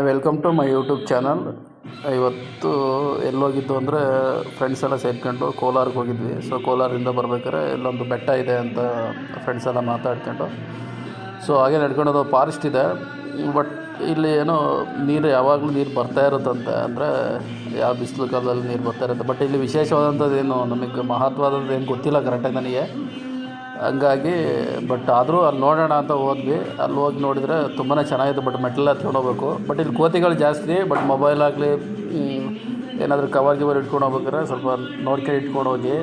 Welcome to my YouTube channel. ಇವತ್ತು ಎಲ್ಲೋಗಿದ್ದು ಅಂದರೆ ಫ್ರೆಂಡ್ಸ್ ಎಲ್ಲ ಸೇರ್ಕೊಂಡು ಕೋಲಾರಕ್ಕೆ ಹೋಗಿದ್ವಿ. ಸೊ ಕೋಲಾರದಿಂದ ಬರ್ಬೇಕಾದ್ರೆ ಇಲ್ಲೊಂದು ಬೆಟ್ಟ ಇದೆ ಅಂತ ಫ್ರೆಂಡ್ಸ್ ಎಲ್ಲ ಮಾತಾಡ್ಕೊಂಡು ಹಾಗೆ ನಡ್ಕೊಂಡು ಫಾರೆಸ್ಟ್ ಇದೆ. ಬಟ್ ಇಲ್ಲಿ ಏನೋ ನೀರು ಯಾವಾಗಲೂ ನೀರು ಬರ್ತಾ ಇರುತ್ತಂತೆ, ಅಂದರೆ ಯಾವ ಬಿಸಿಲು ಕಾಲದಲ್ಲಿ ನೀರು ಬರ್ತಾ ಇರುತ್ತೆ. ಬಟ್ ಇಲ್ಲಿ ವಿಶೇಷವಾದಂಥದ್ದು ಏನು ನಮಗೆ ಮಹತ್ವವಾದಂಥದ್ದು ಏನು ಗೊತ್ತಿಲ್ಲ ಕರೆಕ್ಟಾಗಿ ನನಗೆ. ಹಂಗಾಗಿ ಬಟ್ ಆದರೂ ಅಲ್ಲಿ ನೋಡೋಣ ಅಂತ ಹೋದ್ವಿ. ಅಲ್ಲಿ ಹೋಗಿ ನೋಡಿದರೆ ತುಂಬಾ ಚೆನ್ನಾಗಿತ್ತು. ಬಟ್ ಮೆಟ್ಲೆಲ್ಲ ಹತ್ಕೊಂಡು ಹೋಗ್ಬೇಕು. ಬಟ್ ಇಲ್ಲಿ ಕೋತಿಗಳು ಜಾಸ್ತಿ. ಬಟ್ ಮೊಬೈಲ್ ಆಗಲಿ ಏನಾದರೂ ಕವರ್ ಇಟ್ಕೊಂಡು ಹೋಗ್ಬೇಕಾದ್ರೆ ಸ್ವಲ್ಪ ನೋಡ್ಕೊಂಡು ಇಟ್ಕೊಂಡು ಹೋಗಿ.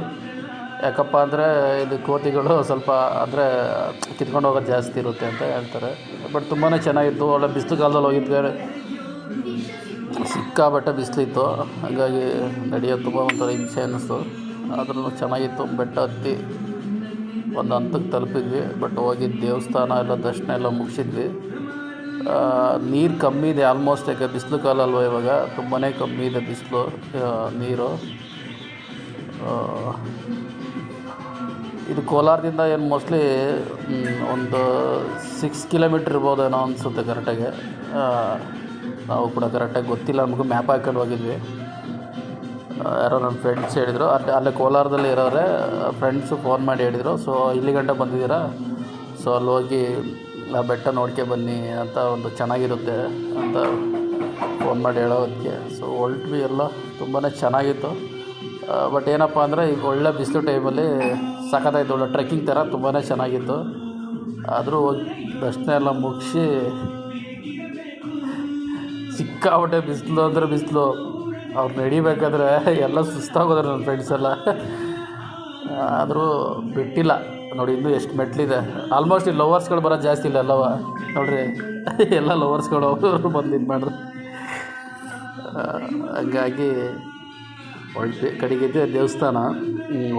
ಯಾಕಪ್ಪ ಅಂದರೆ ಇಲ್ಲಿ ಕೋತಿಗಳು ಸ್ವಲ್ಪ ಅಂದರೆ ಕಿತ್ಕೊಂಡು ಹೋಗೋದು ಜಾಸ್ತಿ ಇರುತ್ತೆ ಅಂತ ಹೇಳ್ತಾರೆ. ಬಟ್ ತುಂಬಾ ಚೆನ್ನಾಗಿತ್ತು. ಒಳ್ಳೆ ಬಿಸಿಲು ಕಾಲದಲ್ಲಿ ಹೋಗಿದ್ವಿ, ಸಿಕ್ಕಾಬಟ್ಟೆ ಬಿಸಿಲಿತ್ತು. ಹಾಗಾಗಿ ನಡೆಯೋದು ತುಂಬ ಒಂಥರ ಹಿಂಸೆ ಅನ್ನಿಸ್ತು. ಆದ್ರೂ ಚೆನ್ನಾಗಿತ್ತು. ಬೆಟ್ಟ ಹತ್ತಿ ಒಂದು ಹಂತಕ್ಕೆ ತಲುಪಿದ್ವಿ. ಬಟ್ ಹೋಗಿ ದೇವಸ್ಥಾನ ಎಲ್ಲ ದರ್ಶನ ಎಲ್ಲ ಮುಗಿಸಿದ್ವಿ. ನೀರು ಕಮ್ಮಿ ಇದೆ ಆಲ್ಮೋಸ್ಟ್, ಯಾಕೆ ಬಿಸಿಲು ಕಾಲ ಅಲ್ವ ಇವಾಗ, ತುಂಬಾ ಕಮ್ಮಿ ಇದೆ ಬಿಸಿಲು ನೀರು. ಇದು ಕೋಲಾರದಿಂದ ಏನು ಮೋಸ್ಟ್ಲಿ ಒಂದು 6 ಕಿಲೋಮೀಟ್ರ್ ಇರ್ಬೋದೇನೋ ಅನಿಸುತ್ತೆ ಕರೆಕ್ಟಾಗಿ. ನಾವು ಕೂಡ ಕರೆಕ್ಟಾಗಿ ಗೊತ್ತಿಲ್ಲ, ನಮಗೂ ಮ್ಯಾಪ್ ಹಾಕ್ಕೊಂಡು ಹೋಗಿದ್ವಿ. ಯಾರೋ ನನ್ನ ಫ್ರೆಂಡ್ಸ್ ಹೇಳಿದರು, ಅಲ್ಲೇ ಕೋಲಾರದಲ್ಲಿ ಇರೋರೆ ಫ್ರೆಂಡ್ಸು ಫೋನ್ ಮಾಡಿ ಹೇಳಿದರು. ಸೊ ಇಲ್ಲಿ ಗಂಟೆ ಬಂದಿದ್ದೀರಾ, ಸೊ ಅಲ್ಲಿ ಹೋಗಿ ಆ ಬೆಟ್ಟ ನೋಡ್ಕೆ ಬನ್ನಿ ಅಂತ, ಒಂದು ಚೆನ್ನಾಗಿರುತ್ತೆ ಅಂತ ಫೋನ್ ಮಾಡಿ ಹೇಳೋದಕ್ಕೆ. ಸೊ ಹೊರಟ್ವಿ. ಎಲ್ಲ ತುಂಬಾ ಚೆನ್ನಾಗಿತ್ತು. ಬಟ್ ಏನಪ್ಪ ಅಂದರೆ ಈಗ ಒಳ್ಳೆ ಬಿಸಿಲು ಟೈಮಲ್ಲಿ ಸಖತ್ತಾಯಿತು. ಒಳ್ಳೆ ಟ್ರೆಕ್ಕಿಂಗ್ ಥರ ತುಂಬಾ ಚೆನ್ನಾಗಿತ್ತು. ಆದರೂ ಹೋಗಿ ದರ್ಶನ ಎಲ್ಲ ಮುಗಿಸಿ ಸಿಕ್ಕಾಬಟ್ಟೆ ಬಿಸಿಲು ಅಂದರೆ ಬಿಸಿಲು. ಅವ್ರು ನಡಿಬೇಕಾದ್ರೆ ಎಲ್ಲ ಸುಸ್ತಾಗೋದ್ರೆ ನನ್ನ ಫ್ರೆಂಡ್ಸ್ ಎಲ್ಲ. ಆದರೂ ಬಿಟ್ಟಿಲ್ಲ ನೋಡಿ. ಇನ್ನೂ ಎಷ್ಟು ಮೆಟ್ಲಿದೆ. ಆಲ್ಮೋಸ್ಟ್ ಇಲ್ಲಿ ಲವರ್ಸ್ಗಳು ಬರೋದು ಜಾಸ್ತಿ ಇಲ್ಲ ಅಲ್ಲವ ನೋಡ್ರಿ. ಎಲ್ಲ ಲವರ್ಸ್ಗಳು ಅವರು ಬಂದು ಇದು ಮಾಡಿದ್ರು. ಹಂಗಾಗಿ ಹೊರಟ್ವಿ. ಕಡೆಗಿದ್ದೆ ದೇವಸ್ಥಾನ,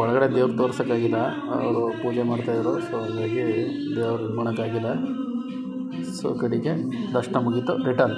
ಒಳಗಡೆ ದೇವ್ರು ತೋರ್ಸೋಕ್ಕಾಗಿಲ್ಲ, ಅವರು ಪೂಜೆ ಮಾಡ್ತಾಯಿದ್ರು. ಸೊ ಹಾಗಾಗಿ ದೇವ್ರು ಇದು ಮಾಡೋಕ್ಕಾಗಿಲ್ಲ. ಸೊ ಕಡೆಗೆ ದರ್ಶನ ಮುಗೀತು, ರಿಟರ್ನ್.